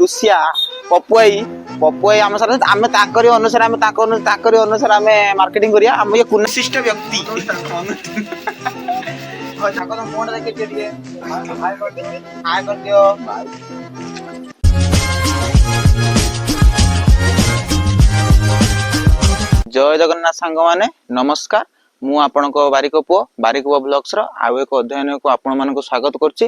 Russia ପପୁଆଇ ପପୁଆଇ ଆମ ସାଥେ ଆମେ ତାଙ୍କରି ଅନୁସାରେ ଆମେ ତାଙ୍କରି ଅନୁସାରେ ଆମେ ମାର୍କେଟିଂ କରିବା। ଆମ ଇଏ କୁନିଷ୍ଠ ବ୍ୟକ୍ତି ତାଙ୍କ ମୁହଁଟା ଦେଖିଦିଅ ଟିକେ ହାୟ କରିଦିଅ। ଜୟ ଜଗନ୍ନାଥ ସାଙ୍ଗମାନେ ନମସ୍କାର। ମୁଁ ଆପଣଙ୍କ ବାରିକ ପୁଅ ବାରିକ ପୁଅ ବ୍ଲଗ୍ସ ର ଆଉ ଏକ ଅଧ୍ୟୟନକୁ ଆପଣ ମାନଙ୍କୁ ସ୍ୱାଗତ କରୁଛି।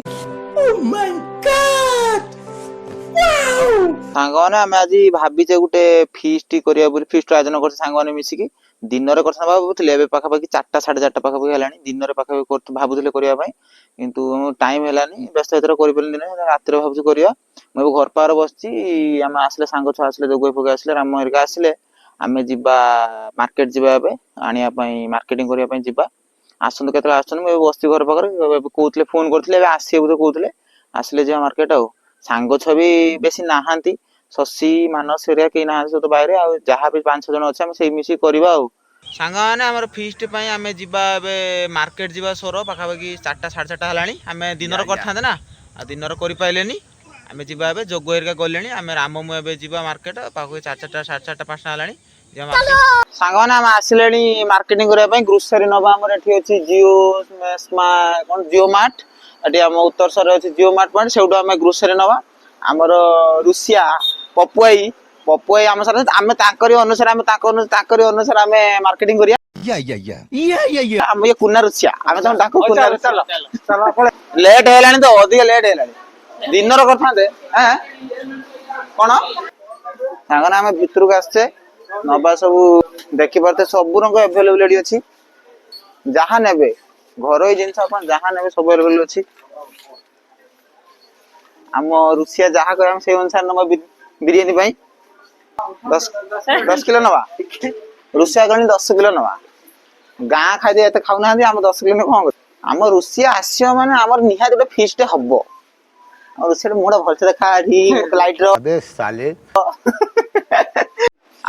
ସାଙ୍ଗମାନେ ଆମେ ଆଜି ଭାବିଛେ ଗୋଟେ ଫିଷ୍ଟ କରିବା ବୋଲି ଫିଷ୍ଟ ଆୟୋଜନ କରୁଛେ ସାଙ୍ଗମାନେ ମିଶିକି। ଦିନରେ କଥା ଭାବୁଥିଲେ ଏବେ ପାଖାପାଖି 4ଟା 4:30 ପାଖାପାଖି ହେଲାଣି। ଦିନରେ ପାଖାପାଖି ଭାବୁଥିଲେ କରିବା ପାଇଁ କିନ୍ତୁ ଟାଇମ ହେଲାନି, ବ୍ୟସ୍ତ ଭିତରେ କରିପାରିଲି ଦିନ ରାତିରେ ଭାବୁଛି କରିବା। ମୁଁ ଏବେ ଘର ପାଖରେ ବସିଛି। ଆମେ ଆସିଲେ ସାଙ୍ଗ ଛୁଆ ଆସିଲେ ଯୋଗ ଫୋଗ ଆସିଲେ ରାମ ହେରିକା ଆସିଲେ ଆମେ ଯିବା ମାର୍କେଟ ଯିବା ଏବେ ଆଣିବା ପାଇଁ ମାର୍କେଟିଂ କରିବା ପାଇଁ ଯିବା। ଆସନ୍ତୁ କେତେବେଳେ ଆସୁଛନ୍ତି। ମୁଁ ଏବେ ବସିଛି ଘର ପାଖରେ। କହୁଥିଲେ ଫୋନ କରିଥିଲେ ଏବେ ଆସିବେ ବୋଧେ କହୁଥିଲେ। ଆସିଲେ ଯିବା ମାର୍କେଟ। ଆଉ ସାଙ୍ଗ ଛୁଆ ବି ବେଶୀ ନାହାନ୍ତି। ଶଶୀ ମାନସ ହେରିକା କେହି ନାହାନ୍ତି ସବୁ ବାହାରେ। ଆଉ ଯାହା ବି 5-6 ଜଣ ଅଛି ଆମେ ସେଇ ମିଶିକି କରିବା। ଆଉ ସାଙ୍ଗମାନେ ଆମର ଫିଷ୍ଟ ପାଇଁ ଆମେ ଯିବା ଏବେ ମାର୍କେଟ ଯିବା। ସୋର ପାଖାପାଖି 4ଟା 4:30 ହେଲାଣି। ଆମେ ଦିନରେ କରିଥାନ୍ତେ ନା ଆଉ ଦିନରେ କରିପାରିଲେନି। ଆମେ ଯିବା ଏବେ ଯୋଗ ହେରିକା ଗଲେଣି। ଆମେ ରାମ ମୁଁ ଏବେ ଯିବା ମାର୍କେଟ ପାଖାପାଖି 4:30 4:30 5ଟା ହେଲାଣି। ସାଙ୍ଗମାନେ ଆମେ ଆସିଲେଣି ମାର୍କେଟିଂ କରିବା ପାଇଁ। ଗ୍ରୋସରୀ ନବା ଆମର ଏଠି ଅଛି ଜିଓ ମାର୍ଟ। ଏଠି ଆମ ଉତ୍ତର ସରରେ ଅଛି ଜିଓ ମାର୍ଟ ପଏଣ୍ଟ। ସେଇଠୁ ଆମେ ଗ୍ରୋସରୀ ନବା। ଆମର ରୁଷିଆ ପପୁଆଇ ଆମ ସାଥେ ଆମେ ତାଙ୍କରି ଅନୁସାରେ ତାଙ୍କରି ଅନୁସାରେ ଆମେ ମାର୍କେଟିଂ କରିବା। ଆମ ଇଏ କୁନା ରୁଷିଆ ଆମେ ତାଙ୍କୁ ଡାକୁ କୁନା ରୁଷିଆ। ଲେଟ୍ ହେଇଗଲାଣି ତ ଅଧିକ ଲେଟ୍ ହେଇଗଲାଣି। ଦିନର କରିଥାନ୍ତେ କଣ ସାଙ୍ଗମାନେ ଆମେ ଭିତରକୁ ଆସିଛେ ନବା ସବୁ ଦେଖିପାରୁଥିବେ ସବୁ ରଙ୍ଗ ଆଭେଲେବୁଲ ଅଛି। ଯାହା ନେବେ ଘରୋଇ ଜିନିଷ ଆପଣ ଯାହା ନେବେ ସବୁ ଆଭେଲେବୁଲ ଅଛି। ଆମ ରୁଷିଆ ଯାହା କହିବେ ସେଇ ଅନୁସାରେ ନବା। ବିରିୟାନୀ ପାଇଁ 10 କିଲୋ ନବା। ରୁଷିଆ କହିଲେ 10 କିଲୋ ନବା। ଗାଁ ଖାଦ୍ୟ ଏତେ ଖାଉନାହାନ୍ତି। ଆମ 10 କିଲୋ କଣ କର। ଆମ ରୁଷିଆ ଆସିବ ମାନେ ଆମର ନିହାତି ଗୋଟେ ଫିଷ୍ଟ ହବ। ଆଉ ରୁଷିଆରେ ମୁହଁଟା ଭଲସେ ଦେଖା ଲାଇଟର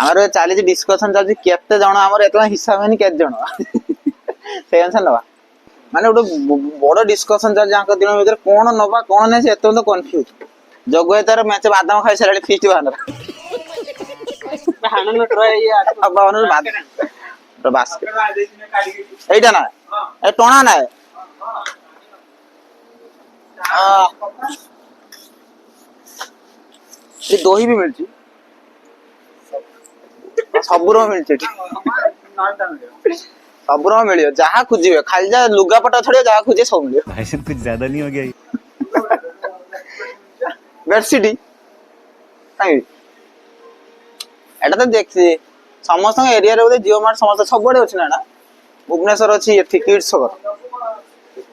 ଆମର ଚାଲିଛି ଡିସ୍କସନ ଚାଲିଛି କେତେ ଜଣ ଆମର ଏତେ ହିସାବ ହେଇନି କେତେ ଜଣ ସେଇ ଅନୁସାରେ ନବା। ମାନେ ଗୋଟେ ବଡ ଡିସ୍କସନ ଚାଲିଛି ଆଙ୍କ ଦିନ ଭିତରେ କଣ ନବା କଣ ନାହିଁ ସେ ଏତେ କନଫ୍ୟୁଜ। ଯୋଗ ତାର ମେଞ୍ଚେ ବାଦାମ ଖାଇସାରିଲାଣି ଫିଷ୍ଟ ବାହାନରେ। এইটা না এ টଣା নাই ଦହି ବି ମିଳୁଛି। ସବୁ ରକମ ମିଳୁଛି ଏଠି। ସବୁ ରକମ ମିଳିବ ଯାହା ଖୋଜିବେ। ଖାଲି ଯା ଲୁଗାପଟା ଛାଡିବ ଯାହା ଖୋଜିବେ ସବୁ ମିଳିବ। कुछ ज्यादा नहीं हो गया? ବେଡସିଟ୍ ଏଟା ତ ଦେଖିଛି ସମସ୍ତଙ୍କ ଏରିଆରେ ବୋଧେ ଜିଓ ମାର୍ଟ ସମସ୍ତେ ସବୁଆଡେ ଅଛି ନା। ଏଟା ଭୁବନେଶ୍ୱର ଅଛି ଏଠି କିଡ୍ସ ଛକ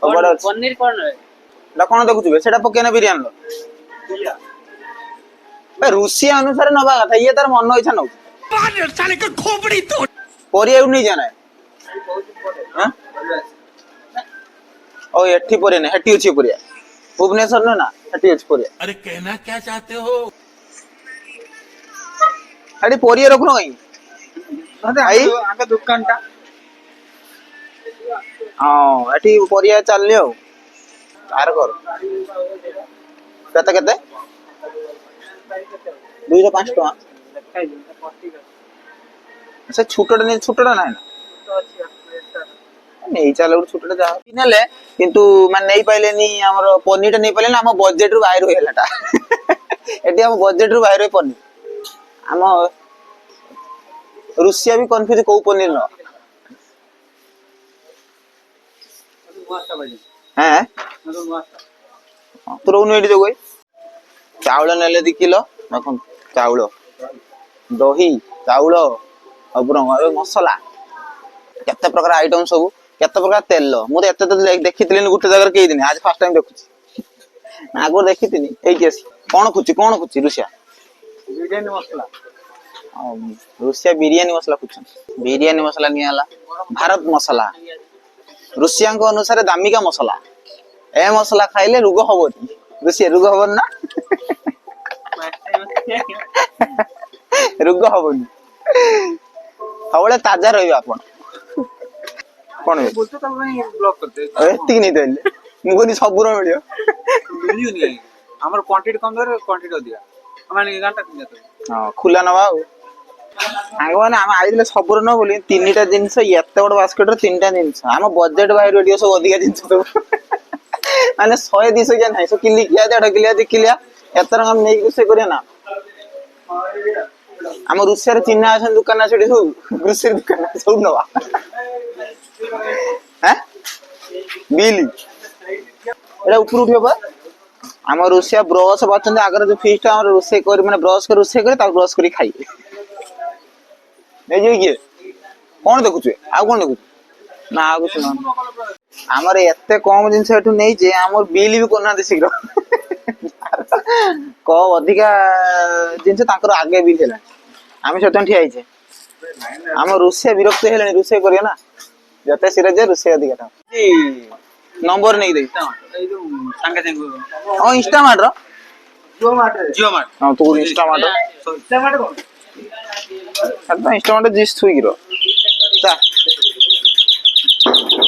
ସବୁଆଡେ ଅଛି। ପନିର କଣ ଏଟା କଣ ଦେଖୁଥିବେ ସେଟା ପକେଇନା ବିରିୟାନୀ ରୁଷିଆ ଅନୁସାରେ ନବା କଥା। ଇଏ ତାର ମନ ଇଚ୍ଛା ନଉଛି। ପରିବାକୁ ନେଇଯା ନା ଓ ଏଠି ପରିବା ନାହିଁ ହେଠି ଅଛି ପରିବା। ଭୁବନେଶ୍ୱର ନୁହେଁ ନା ହେଠି ଅଛି ପରିବା। अरे कहना क्या चाहते हो? ହେଠି ପରିବା ରଖୁନ କାଇଁ ଦୋକାନ ଟା। ହଁ ଏଠି ପରିବା ଚାଲିନି ଆଉ ଆର କର କେତେ କେତେ 205 ଟଙ୍କା। ସେ ଛୋଟଟା ନାହିଁ ନେଇ ଚାଲ ଗୋଟେ ଛୋଟଟା ଯାହା ନେଲେ କିନ୍ତୁ ମାନେ ନେଇପାରିଲେନି। ଆମର ପନିର ଟା ନେଇପାରିଲେନି। ଆମ ବଜେଟ ରୁ ବାହାର ହେଇଗଲା ଟା ଏଠି ଆମ ବଜେଟ ରୁ ବାହାର ପନିର। ଆମ ରୁଷିଆ ବି କନଫ୍ୟୁଜ କୋଉ ପନିର ନ ତୁ ରହୁନୁ ଏଠି ଯୋଗ। ଚାଉଳ ନେଲେ 2 କିଲୋ ଦେଖନ୍ତୁ ଚାଉଳ ଦହି ଚାଉଳ ସବୁ ରଙ୍ଗ ମସଲା କେତେ ପ୍ରକାର ଆଇଟମ ସବୁ କେତେ ପ୍ରକାର ତେଲ। ମୁଁ ତ ଏତେ ଦେଖିଥିଲି ଗୋଟେ ଜାଗାରେ କେହି ଦିନ ଆଜି ଫାଷ୍ଟ ଟାଇମ ଦେଖୁଛି। ଆଗରୁ ଦେଖିଥିଲି ଏଇଠି ଆସି। କଣ ଖୁଚି ରୁଷିଆ ବିରିୟାନୀ ମସଲା। ରୁଷିଆ ବିରିୟାନୀ ମସଲା ଖୋଜୁଛନ୍ତି। ବିରିୟାନୀ ମସଲା ନିଆ ହେଲା ଭାରତ ମସଲା ରୁଷିଆଙ୍କ ଅନୁସାରେ ଦାମିକା ମସଲା। ଏ ମସଲା ଖାଇଲେ ରୋଗ ହବନି। ରୁଷିଆ ରୋଗ ହବନି ନା ରୋଗ ହବନି ସବୁବେଳେ ତାଜା ରହିବେ ଆପଣ। କଣ ଏତିକି ନେଇପାରିଲେ ମୁଁ କହିଲି ସବୁର ମିଳିବ। ମିଳିବନି ଆମର କ୍ୱାଣ୍ଟିଟି କମ କ୍ୱାଣ୍ଟିଟି ଅଧିକା। ହଁ ଖୁଲା ନବା ଆଉ ସାଙ୍ଗମାନେ ଆମେ ଆଇଥିଲେ ସବୁର ନବ ବୋଲି ତିନିଟା ଜିନିଷ ଏତେ ବଡ ବାସ୍କେଟର ତିନିଟା ଜିନିଷ ଆମ ବଜେଟ ବାହାରୁ ଏଠି ସବୁ ଅଧିକା ଜିନିଷ ସବୁ ମାନେ 100-200 କିଆ ନାହିଁ ସବୁ କିଲିକିଆ 1.5 କିଲିଆ 2 କିଲିଆ ଏତେ ଟଙ୍କା ନେଇକି ରୋଷେଇ କରିବା ନା ଆମ ରୁଷିଆରେ ଚିହ୍ନା ଅଛନ୍ତି ଦୋକାନ ସେଠି ସବୁ ଗ୍ରୋସରୀ ଦୋକାନ ସବୁ ନବା ବିଲ ଏଟା ଉପରୁ ଉଠିବ ବା ଆମ ରୁଷିଆ ବ୍ରଶ ବାଛନ୍ତି ଆଗରେ ଯୋଉ ଫିଷ୍ଟ ଆମର ରୋଷେଇ କରି ମାନେ ବ୍ରଶ କରି ରୋଷେଇ କରି ତାକୁ ବ୍ରଶ କରି ଖାଇବେ ନେଇଯିବି କିଏ କଣ ଦେଖୁଛୁ ଆଉ କଣ ଦେଖୁଛୁ ନା ଆଉ କିଛି ନୁହଁ ଆମର ଏତେ କମ ଜିନିଷ ଏଠୁ ନେଇଛେ ଆମର ବିଲ୍ ବି କରୁନାହାନ୍ତି ଶୀଘ୍ର କମ ଅଧିକା ଜିନିଷ ତାଙ୍କର ଆଗେ ବିଲ୍ ହେଲାଣି ଆମେ ସେଥିପାଇଁ ଠିଆ ହେଇଛେ ଆମ ରୋଷେଇ ବିରକ୍ତ ହେଲାଣି ରୋଷେଇ କରିବା ନା ଯେତେ ଶୀଘ୍ର ଯେ ରୋଷେଇ ଅଧିକା ନମ୍ବର ନେଇକି ଦେବି ହଁ ଇନଷ୍ଟାମାର୍ଟ ର ହଁ ତୁ ଇନଷ୍ଟାମାର୍ଟ ଇନଷ୍ଟାମାର୍ଟ ଜିସ୍ ସୁଇଗି ର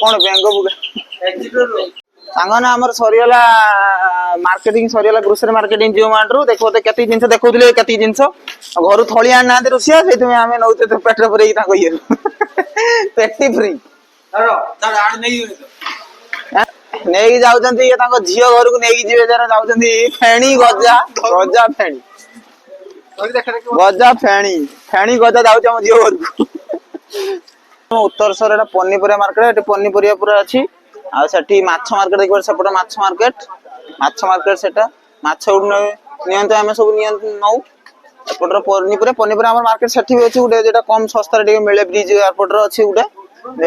କଣ ବେଙ୍ଗ ସାଙ୍ଗମାନେ ଆମର ସରିଗଲା ମାର୍କେଟିଂ ସରିଗଲା ଗ୍ରୋସରୀ ମାର୍କେଟିଂ ଜିଓ ମାର୍ଟ ରୁ ଦେଖ କେତେ ଜିନିଷ ଦେଖଉଥିଲେ କେତେ ଜିନିଷ ଘରୁ ଥଳି ଆଣିନାହାନ୍ତି ରୋଷିଆ ସେଇଥିପାଇଁ ଆମେ ନଉଛେ ପେଟରେ ପୁରେଇକି ତାଙ୍କ ଇଏ ପେଟି ଫ୍ରି ନେଇକି ଯାଉଛନ୍ତି ଇଏ ତାଙ୍କ ଝିଅ ଘରକୁ ନେଇକି ଯିବେ ଯାরা ଯାଉଛନ୍ତି ଫେଣି ଗଜା ଗଜା ଫେଣି ଗଜା ଫେଣି ଫେଣି ଗଜା ଯାଉଛି ଆମ ଝିଅ ଘରକୁ ଉତ୍ତରସର ଏଟା ପନିପରିବା ମାର୍କେଟ ଏଠି ପନିପରିବା ପୁରା ଅଛି ଆଉ ସେଠି ମାଛ ମାର୍କେଟ ଦେଖିବ ସେପଟେ ମାଛ ମାର୍କେଟ ସେଟା ମାଛ ଉଠୁ ନିଅନ୍ତୁ ଆମେ ସବୁ ନଉ ଏପଟର ପନିପରିବା ଆମର ମାର୍କେଟ ସେଠି ବି ଅଛି ଗୋଟେ ଯେଟା କମ ଶସ୍ତାରେ ଟିକେ ମିଳେ ବ୍ରିଜ ଏୟାରପୋର୍ଟ ର ଅଛି ଗୋଟେ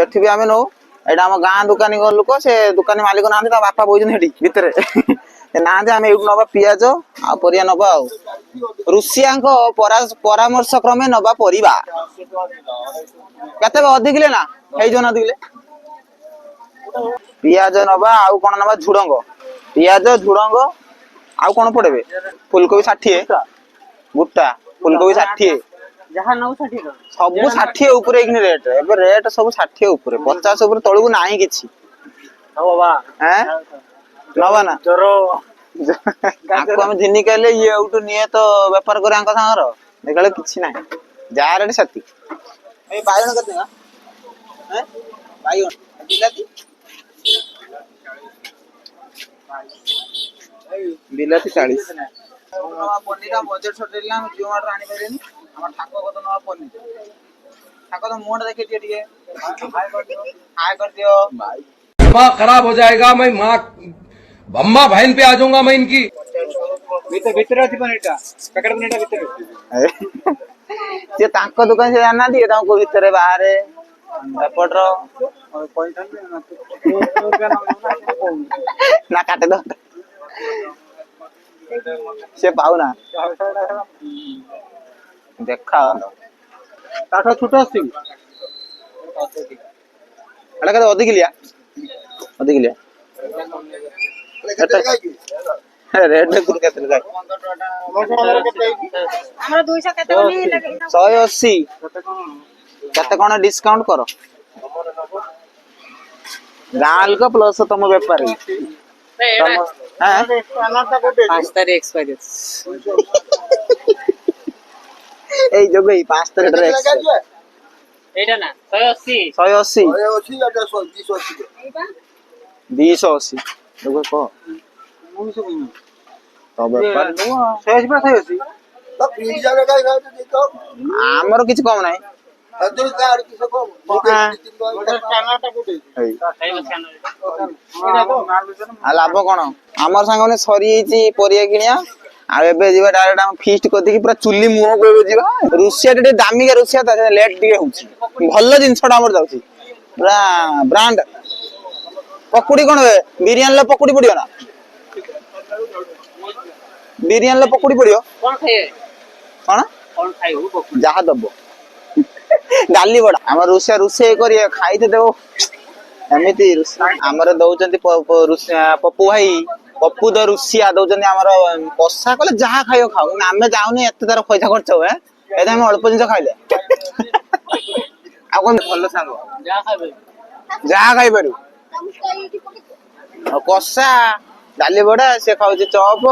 ଏଠି ବି ଆମେ ନଉ ଏଇଟା ଆମ ଗାଁ ଦୋକାନୀ ଲୋକ ସେ ଦୋକାନୀ ମାଲିକ ନାହାନ୍ତି ତା ବାପା ବଇଛନ୍ତି ସେଠି ଭିତରେ ନାହାନ୍ତି ଆମେ ଏଇଠୁ ନବା ପିଆଜ ଆଉ ପରିବା ନବା ଆଉ ରୁଷିଆଙ୍କ ପରାମର୍ଶ କ୍ରମେ ନବା ପରିବା କେତେ ଅଧିକିଲେ ନା ହେଇଯିବ ନା ଅଧିକିଲେ ପିଆଜ ନବା ଆଉ କଣ ନବା ଝୁଡଙ୍ଗ ପିଆଜ ଝୁଡଙ୍ଗ ଆଉ କଣ ପଡେବେ ଫୁଲକୋବି 60 ଗୋଟା ଫୁଲକୋବି 60 ସବୁ 60 ଉପରେ ଏଇଖିନି ରେଟ ଏବେ ରେଟ ସବୁ 60 ଉପରେ 50 ଉପରେ ତଳକୁ ନାହିଁ କିଛି ନବା ନା ଆମେ ଜିନିକି ହେଲେ ଇଏ ଉଠୁ ନିଏ ତ ବେପାର করে ଆଙ୍କ ସାଙ୍ଗର ଦେଖିଲେ କିଛି ନାହିଁ ଯାହା ରେଟ ସେତିକି ଏଇ ବାଇଗଣ କେତେ ବାଇଗଣ ବିଲାତି ବିଲାତି 40 ପନିର ବଜେଟ ସଟେଇଲା ଆମେ ଜିଓ ମାର୍ଟ ଆଣି ପାରିବେନି ଆମର ଠାକ କତ ନବା ପନିର ଠାକ ତ ମୁହଁଟା ଦେଖେଇ ଦିଅ ଟିକେ ହାଇ କରିଦିଅ दिमाग खराब हो जाएगा मैं माँ अम्मा बहन पे आ जाऊंगा मैं इनकी ସେ ତାଙ୍କ ଦୋକାନ ସେ ଜାଣିନାହାନ୍ତି ତାଙ୍କ ଭିତରେ ବାହାରେ ଏପଟର ନା କାଟେ ଦବ ସେ ପାଉନା ଦେଖା ତାଠୁ ଛୋଟ ଆସୁଛି ଏଟା କେତେ ଅଧିକିଲିଆ ରେଟ୍ ଦେଖୁନୁ କେତେ ଆମର 200 କେତେ 180 କେତେ କଣ ଡିସକାଉଣ୍ଟ କର ଗାଁ ଲୋକ ପ୍ଲସ ତମ ବେପାରୀ 5 ତାରିଖ ଏକ୍ସପାୟରି ଏଇ ଯୋଗ ଏଇ 5 ତାରିଖ ଏଇଟା ନା 180 280 ଦେଖ କହ ଆମର କିଛି କମ ନାହିଁ ଲାଭ କଣ ଆମର ସାଙ୍ଗମାନେ ସରିଯାଇଛି ପରିବା କିଣିଆ ଆଉ ଏବେ ଯିବା ଡାଇରେକ୍ଟ ଆମ ଫିଷ୍ଟ କରିଦେଇକି ପୁରା ଚୁଲି ମୁହଁକୁ ଏବେ ଯିବା ରୁଷିଆ ଟିକେ ଦାମିକା ରୁଷିଆ ଲେଟ୍ ଟିକେ ହଉଛି ଭଲ ଜିନିଷଟା ଆମର ଯାଉଛି ପୁରା ବ୍ରାଣ୍ଡ ପକୁଡି କଣ ବିରିୟାନୀର ପକୁଡି ପଡିବ ନା ବିରିୟାନୀର ପକୁଡି ପଡିବ କଣ ଯାହା ଦବ ଡାଲି ବଡା ଆମର ରୋଷେଇ କରିବା ଖାଇତେ ଦେବ ଏମିତି ଆମର ଦଉଛନ୍ତି ପପୁ ଭାଇ ପପୁ ଦ ରୁଷିଆ ଦଉଛନ୍ତି ଆମର କଷା କଲେ ଯାହା ଖାଇବ ଖାଉ କିନ୍ତୁ ଆମେ ଯାଉନି ଏତେ ତାର ପଇସା ଖର୍ଚ୍ଚ ହୁଏ ଏଇଟା ଆମେ ଅଳ୍ପ ଜିନିଷ ଖାଇଲେ ଆଉ କଣ ଭଲ ସାଙ୍ଗ ଯାହା ଖାଇପାରିବୁ କଷା ଡାଲି ବଡା ସେ ଖାଉଛି ଚପ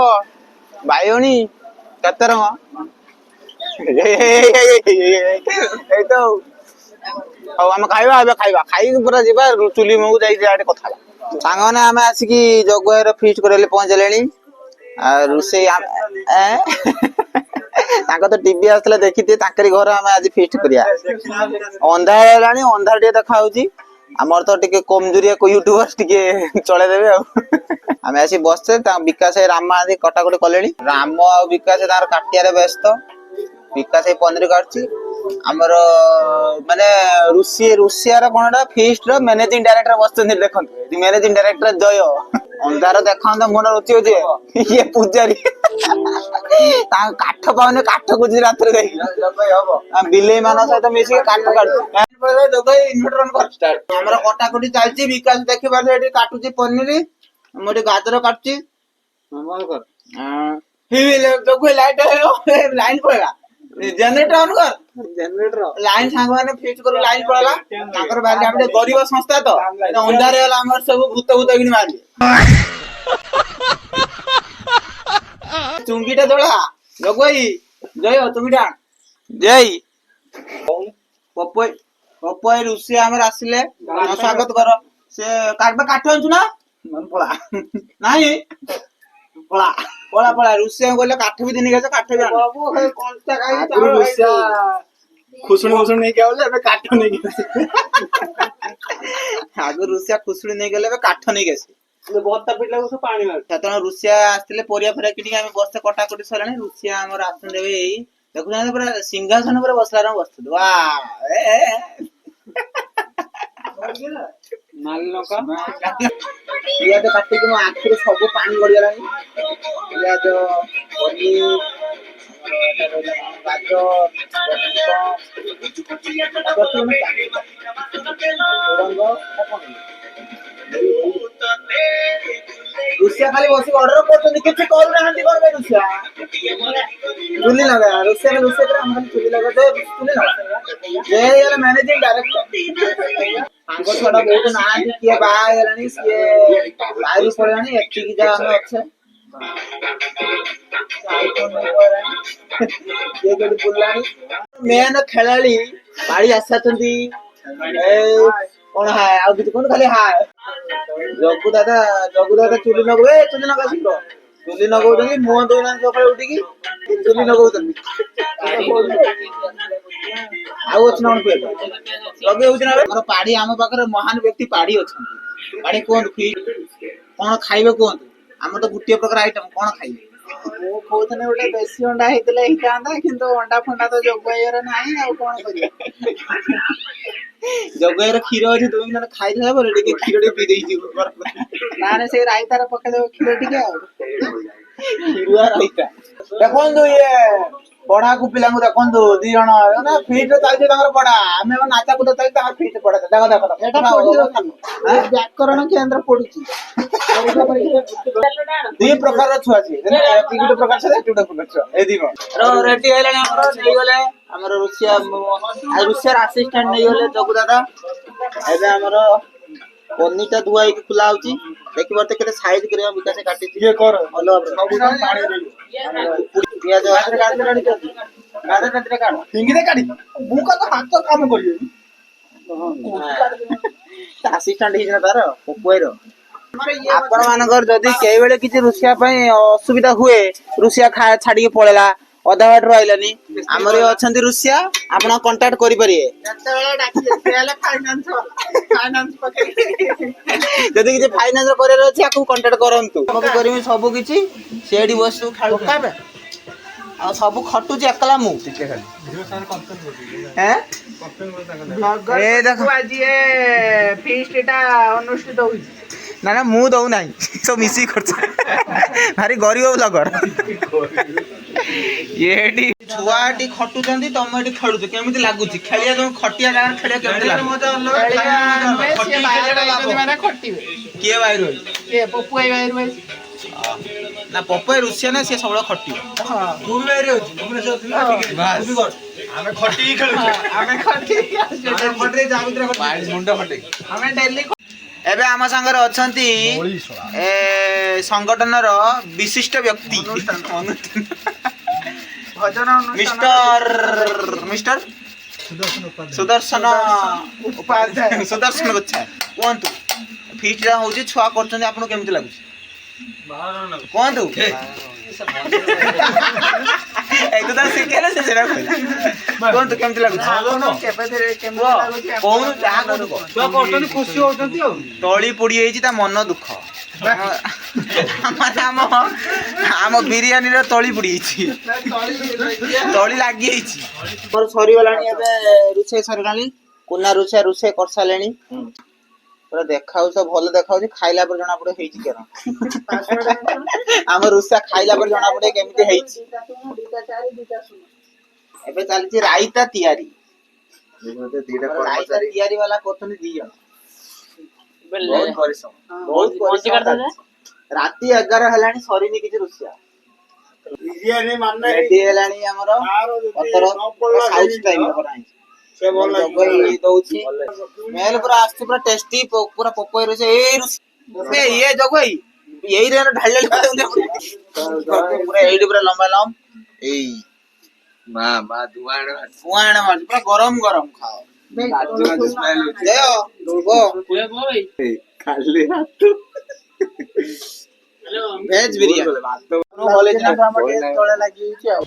ବାଇଗଣୀ କେତେ ରଙ୍ଗ ଏଇ ତ ହଉ ଆମେ ଖାଇବା ଏବେ ଖାଇକି ପୁରା ଯିବା ଚୁଲି ମୁହଁକୁ ଯାଇକି ଆଡେ କଥା ହେବା। ସାଙ୍ଗମାନେ ଆମେ ଆସିକି ଜଗୁଆର ଫିଷ୍ଟ କରିବାକୁ ପହଞ୍ଚିଲେଣି। ଆଉ ରୋଷେଇ ତାଙ୍କ ତ ଟିଭି ଆସିଥିଲା ଦେଖିଥିବେ ତାଙ୍କରି ଘର ଆମେ ଆଜି ଫିଷ୍ଟ କରିବା। ଅନ୍ଧାର ହେଲାଣି ଅନ୍ଧାର ଟିକେ ଦେଖା ହଉଛି ଆମର ତ ଟିକେ କମଜୋରିଆ ୟୁଟ୍ୟୁବର ଟିକେ ଚଳେଇଦେବେ ଆଉ। ଆମେ ଆସି ବସଛେ ବିକାଶ ରାମ ଆଦି କଟାକଟି କଲେଣି। ରାମ ଆଉ ବିକାଶ ତାଙ୍କର କାଟିବାରେ ବ୍ୟସ୍ତ। ବିକାଶ ଏଇ ପନିର କାଟୁଛି। ଆମର ମାନେ ରୁଷିଆର କଣଟା ଫିଷ୍ଟ ର ମ୍ୟାନେଜିଂ ଡାଇରେକ୍ଟର ବସିଛନ୍ତି ଦେଖନ୍ତୁ ମ୍ୟାନେଜିଂ ଡାଇରେକ୍ଟର ଜୟ। ଅନ୍ଧାର ଦେଖାନ୍ତା ମନ ରୁଚି ହଉଛି ଇଏ ପୂଜାରୀ ତାଙ୍କ କାଠ ପାଉନି କାଠ ଖୋଜି ରାତିରେ ଯାଇକି ବିଲେଇ ମାନଙ୍କ ସହିତ ମିଶିକି କାଠ କାଟୁଛି। ଆମର କଟାକଟି ଚାଲିଛି ବିକାଶ ଦେଖିପାରୁଛି ଏଠି କାଟୁଛି ପନିର ମୁଁ ଏଠି ଗାଜର କାଟୁଛି। ଲାଇନ ପଳେଇଲା ଜେନେରେଟର ଅନ୍ କର ଲାଇନ ସାଙ୍ଗମାନେ ଫିଷ୍ଟ କରୁ ଲାଇନ ପଳେଇଲା ତାଙ୍କର ବାହାରି ଆମେ ଗରିବ ସଂସ୍ଥା ତ ଅନ୍ଧାର ହେଇଗଲା ଆମର ସବୁ ଭୂତ କିଣି ମାରିଲେ। ଚୁଙ୍ଗିଟା ଦୋଳା ଜଗଇ ଜୟ ଚୁଙ୍ଗିଟା ଜୟ ପପଇ ରୁଷିଆ ଆମର ଆସିଲେ ସ୍ୱାଗତ କର। ସେ କାଠ ଆଣିଛୁ ନା ପଳା ନାଇଁ ପଳା ରୁଷିଆ କହିଲେ କାଠ ବି ଦିନି ଗেছে କାଠ ବି ଖୁସୁଣି ନେଇକି ଆଉଲେ ଏବେ କାଠ ନେଇକି ଆଗରୁ ରୁଷିଆ ଖୁସୁଣି ନେଇକି ଗଲେ ଏବେ କାଠ ନେଇକି ଆସି ବସ୍ତା ପିଟିଲା ପାଣି ସେତେବେଳେ ରୁଷିଆ ଆସିଥିଲେ ପରିବା କିଣିକି ଆମେ ବସ୍ତେ କଟାକଟି ସରିଲାଣି। ରୁଷିଆ ଆମର ଆସୁଛନ୍ତି ଏବେ ଏଇ ଦେଖୁଛନ୍ତି ପୁରା ସିଂହାସନ ଉପରେ ବସିଲା ବସୁଛନ୍ତି ବା ପିଆଜ କାଟିକି ମୋ ଆଖିରେ ସବୁ ପାଣି ଗଡିଗଲାଣି। ପିଆଜ ରୁଷିଆ ଖାଲି ବସିକି ଅର୍ଡର କରୁଛନ୍ତି କିଛି କରୁନାହାନ୍ତି କଣ ରୁଷିଆ ଚୁଲି ଲଗା ରୁଷିଆ ଆମେ ଚୁଲି ଲଗେଇଲେ ମ୍ୟାନେଜିଂ ଡାଇରେକ୍ଟର ସାଙ୍ଗ ଛୁଆଟା ବହୁତ ନାହାନ୍ତି କିଏ ବାହା ହେଇଗଲାଣି ସିଏ ବାହାରୁ ପଳେଇଲାଣି ଏତିକି ଯାହା ଆମେ ଅଛେ ମେନ ଖେଳାଳି ପାଳି ଆସିଛନ୍ତି କଣ ହାଏ ଆଉ କିଛି କୁହନ୍ତୁ ଖାଲି ହାଏ ଜଗୁ ଦାଦା ଚୁଲି ଲଗେଇବେ ଚୁଲି ଲଗା ଶୀଘ୍ର ଚୁଲି ଲଗଉଛନ୍ତି ମୁହଁ ଦଉନାହାନ୍ତି ସକାଳେ ଉଠିକି ଚୁଲି ଲଗଉଛନ୍ତି ଆଉ ଅଛି ନା କଣ ଲଗେଇ ହଉଛି ନା ଆମର ପାଢୀ ଆମ ପାଖରେ ମହାନ ବ୍ୟକ୍ତି ପାଢୀ ଅଛନ୍ତି। ପାଢୀ କୁହନ୍ତୁ କଣ ଖାଇବେ କୁହନ୍ତୁ ଆମର ତ ଗୋଟିଏ ପ୍ରକାର ଆଇଟମ କଣ ଖାଇବେ? ମୁଁ କହୁଥିଲି ଗୋଟେ ଦେଶୀ ଅଣ୍ଡା ହେଇଥିଲେ ହେଇଥାନ୍ତା କିନ୍ତୁ ଅଣ୍ଡା ଫଣ୍ଡା ତ ଜଗୁଆଇର ନାହିଁ ଆଉ କଣ କରିବା। ଜଗୁଆଇର କ୍ଷୀର ଅଛି 2 ମିନିଟ ଖାଇଦେଲା ପରେ ଟିକେ କ୍ଷୀର ଟିକେ ପିଇ ଦେଇଯିବ ନା ସେ ରାଇତାର ପକେଇଦେବ କ୍ଷୀର ଟିକେ ଆଉ କ୍ଷୀରୁଆ ରାଇତା ଦେଖନ୍ତୁ ଇଏ ପଢାକୁ ପିଲାଙ୍କୁ ଦେଖନ୍ତୁ 2 ଜଣ ଫିଟ୍ ଚାଲିଛି ତାଙ୍କର ପଢା ଆମେ ନାଚା କୁଦ ଚାଲିଛି ତାଙ୍କର ଫିଟ୍ ପଢା ଦେଖ ବ୍ୟାକରଣ କେନ୍ଦ୍ର ପଡୁଛି 2 ପ୍ରକାରର ଛୁଆ ସିଏ ଗୋଟେ ପ୍ରକାର ଛୁଆ ଛୁଆ ଏଇ 2 ରେଡି ହେଲାଣି ଆମର ନେଇଗଲେ ଆମର ରୁଷିଆର ଆସିଷ୍ଟାଣ୍ଟ ନେଇଗଲେ ଜଗୁ ଦାଦା ଏବେ ଆମର ପନିରଟା ଧୁଆ ହେଇକି ଖୋଲା ହଉଛି ଦେଖିପାରୁଛ କେତେ ସାଇଜ କରିବା ବିକାଶ କାଟିଛି ପିଆଜ ଆସିଷ୍ଟାଣ୍ଟ ହେଇଛି ନା ତାର ପପୁଆଇର ଆପଣ ମାନଙ୍କର ଯଦି କେଇବେଳେ କିଛି ରୁଷିଆ ପାଇଁ ଅସୁବିଧା ହୁଏ ରୁଷିଆ ଛାଡିକି ପଳେଇଲା ଅଧା ବାଟରୁ ଆଇଲାନି ଆମର ଅଛନ୍ତି ରୁଷିଆ ଆପଣ କଣ୍ଟାକ୍ଟ କରିପାରିବେ ଯଦି କିଛି ଫାଇନାନ୍ସ କରିବାର ଅଛି ଆକୁ କଣ୍ଟାକ୍ଟ କରନ୍ତୁ କରିବି ସବୁ କିଛି ସେଠି ବସୁ ଖେଳୁଛୁ ଆଉ ସବୁ ଖଟୁଛି ଏକଲା ମୁଁ ନା ମୁଁ ଦଉନାହିଁ ସବୁ ମିଶିକି କରୁଛୁ ଭାରି ଗରିବ ବ୍ଲଗର ଏଠି ଛୁଆ ଏଠି ଖଟୁଛନ୍ତି ତମେ ଏଠି ଖେଳୁଛ କେମିତି ଲାଗୁଛି ଖେଳିବା ତମେ ଖଟିଆ ଜାଗାରେ ଖେଳିବା କେମିତି ଲାଗୁଛି କିଏ ବାହାରୁ ନା ପପୁଆ ରୁଷିଆ ନା ସିଏ ସବୁବେଳେ ଖଟିବ ଆମେ ଖଟିକି ଖେଳୁଛୁ ଏବେ ଆମ ସାଙ୍ଗରେ ଅଛନ୍ତି ସଂଗଠନର ବିଶିଷ୍ଟ ବ୍ୟକ୍ତି ମିଷ୍ଟର ସୁଦର୍ଶନ ଉପାଧ୍ୟାୟ ସୁଦର୍ଶନ ଗୋଚ୍ଛା କୁହନ୍ତୁ ଫିଷ୍ଟ ଟା ହଉଛି ଛୁଆ କରୁଛନ୍ତି ଆପଣଙ୍କୁ କେମିତି ଲାଗୁଛି କୁହନ୍ତୁ ଏଇଟା ତ ଶିଖେଇଲେ ସେ ସେଟା କହିଲା କୁହନ୍ତୁ କେମିତି ଲାଗୁଛି କହୁନୁ ଯାହା କହୁଛୁ ଛୁଆ କରୁଛନ୍ତି ଖୁସି ହଉଛନ୍ତି ଆଉ ତଳି ପୋଡି ହେଇଛି ତା ମନ ଦୁଃଖ ଆମ ବିରିୟାନୀର ତଳି ପୋଡି ହେଇଛି ତଳି ଲାଗି ହେଇଛି ମୋର ସରିଗଲାଣି ଏବେ ରୋଷେଇ ସରିଗଲାଣି କୁନା ରୋଷେଇ କରିସାରିଲେଣି ପୁରା ଦେଖାଉଛି ଭଲ ଦେଖାଉଛି ଖାଇଲା ପରେ ଜଣା ପଡେ ହେଇଛି କେନ ଆମ ରୋଷେଇ ଖାଇଲା ପରେ ଜଣା ପଡେ କେମିତି ହେଇଛି ଏବେ ଚାଲିଛି ରାଇତା ତିଆରି ରାଇତା ତିଆରି ବାଲା କରୁଛନ୍ତି 2 ଜଣ ବହୁତ ପରିଶ୍ରମ ବହୁତ ପରିଶ୍ରମ ଚାଲିଛି। ରାତି 11 ହେଲାଣି ସରିନି କିଛି ରୋଷେଇ ରେଡି ହେଲାଣି ଆମର ପତ୍ର ସାଉଥ ଷ୍ଟାଇଲ କରାହେଇଛି ଦଉଛି ସ୍ମେଲ ପୁରା ଆସୁଛି ପୁରା ଟେଷ୍ଟି ପୁରା ପପଇ ରୋଷେଇ ଇଏ ଜଗଇ ଏଇ ରେ ଢାଳି ପୁରା ଏଇଠି ପୁରା ଲମ୍ବା ଏଇ ଧୂଆଁ ମାରୁଛି ପୁରା ଗରମ ଗରମ ଖାଅ ଭେଜ ବିରିୟାନୀ ଭଲ ହେଇଛି ନା ତଳେ ଲାଗିଯାଇଛି ଆଉ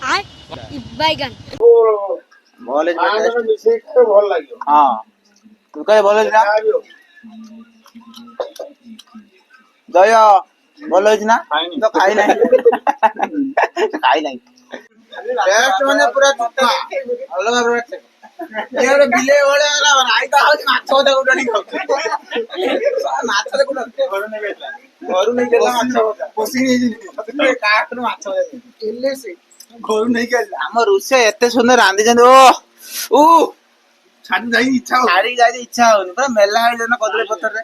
ଭଲ ଲାଗିବ ହଁ ତୁ କହ ଭଲ ହେଇଛି ନା ଜୟ ଭଲ ହେଇଛି ନା ତ ଖାଇ ନାହିଁ ମାନେ ପୁରା ଅଲଗା ବିଲେଇ ଭଳିଆ ରାଇତା ହଉଛି ମାଛ ମାଛ ଘରୁ ନେଇକି ମାଛ ମାଛ ଘରୁ ନେଇକି ଆମ ରୋଷେଇ ଏତେ ସୁନ୍ଦର ରାନ୍ଧିଛନ୍ତି ଓ ଇଚ୍ଛା ହଉନି ପୁରା ମେଲା ହେଇଯାଏ ନା କଦଳୀ ପତ୍ରରେ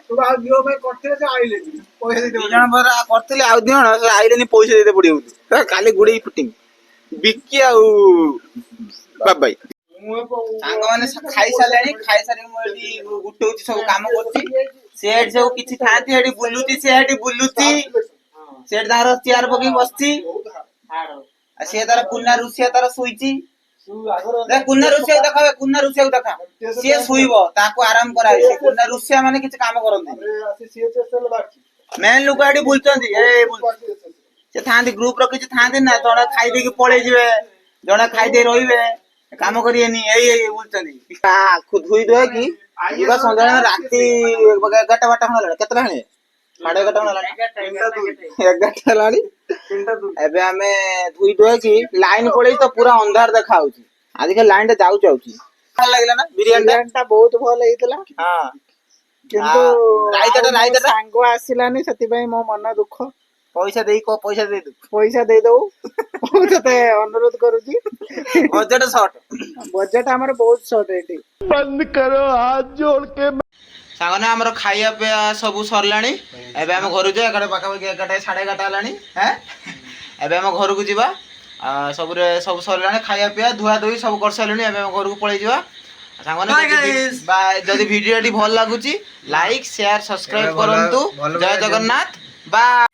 ଦି ଜଣ ପରା କରିଥିଲେ ଆଉ 2 ଜଣ ଆଇଲେନି ପଇସା ଦେଇତେ ପଡିବ କାଲି ଗୁଡେଇ ଫୁଟିଂ ବିକି ଆଉ ବାବାଇ ସାଙ୍ଗମାନେ ଖାଇସାରିଲେଣି ମୁଁ ଏଠି ଗୁଟଉଛି ସବୁ କାମ କରୁଛି ସେ ଏଠି ସବୁ କିଛି ଥାନ୍ତି ସେଠି ବୁଲୁଛି ସେ ତାର ଚେୟାର ପକେଇ ବସିଛି ଆଉ ସିଏ ତାର କୁନା ରୁଷିଆ ତାର ଶୋଇଛି କୁନା ରୁଷିଆକୁ ଦେଖା ସିଏ ଶୋଇବ ତାକୁ ଆରାମ କରାଇଛି କୁନା ରୁଷିଆ ମାନେ କିଛି କାମ କରନ୍ତି ମେନ୍ ଲୋକ ଏଠି ବୁଲୁଛନ୍ତି ସେ ଥାନ୍ତି ଗ୍ରୁପ ର କିଛି ଥାନ୍ତି ନା ଜଣେ ଖାଇଦେଇକି ପଳେଇ ଯିବେ ଜଣେ ଖାଇଦେଇ ରହିବେ କାମ କରିବେନି ଏଇ ବୁଲୁଛନ୍ତି ଧୋଇ ଧୁଆକି ଯିବା ସନ୍ଧ୍ୟାବେଳେ ରାତି 11ଟା 12ଟା ହେଲାଣି କେତେଟା ହେଲାଣି 11ଟା ହେଲାଣି ଏବେ ଆମେ ଧୋଇ ଧୁଆକି ଲାଇନ ପଳେଇ ତ ପୁରା ଅନ୍ଧାର ଦେଖା ହଉଛି ଆଜିକାଲି ଲାଇନ ଟା ଯାଉଛି ଭଲ ଲାଗିଲା ନା ବିରିୟାନୀ ଟା ବହୁତ ଭଲ ହେଇଥିଲା ହଁ କିନ୍ତୁ ରାଇତା ସାଙ୍ଗ ଆସିଲାନି ସେଥିପାଇଁ ମୋ ମନ ଦୁଃଖ ପଇସା ଦେଇଦବୁ ତତେ ଅନୁରୋଧ କରୁଛି ବଜେଟ ଆମର ବହୁତ ସର୍ଟ ଏଠି बंद करो हाथ जोड़ के ସାଙ୍ଗମାନେ ଆମର ଖାଇବା ପିଇବା ସବୁ ସରିଲାଣି ଏବେ ଆମେ ଘରକୁ ଯିବା ପାଖାପାଖି 11ଟା 11:30 ହେଲାଣି ଏବେ ଆମ ଘରକୁ ଯିବା ସବୁ ସରିଲାଣି ଖାଇବା ପିଇବା ଧୁଆ ଧୁଇ ସବୁ କରିସାରିଲାଣି ଏବେ ଆମ ଘରକୁ ପଳେଇ ଯିବା ସାଙ୍ଗମାନେ ଯଦି ଭିଡିଓଟି ଭଲ ଲାଗୁଛି ଲାଇକ୍ ସେୟାର ସବସ୍କ୍ରାଇବ କରନ୍ତୁ ଜୟ ଜଗନ୍ନାଥ ବାଏ।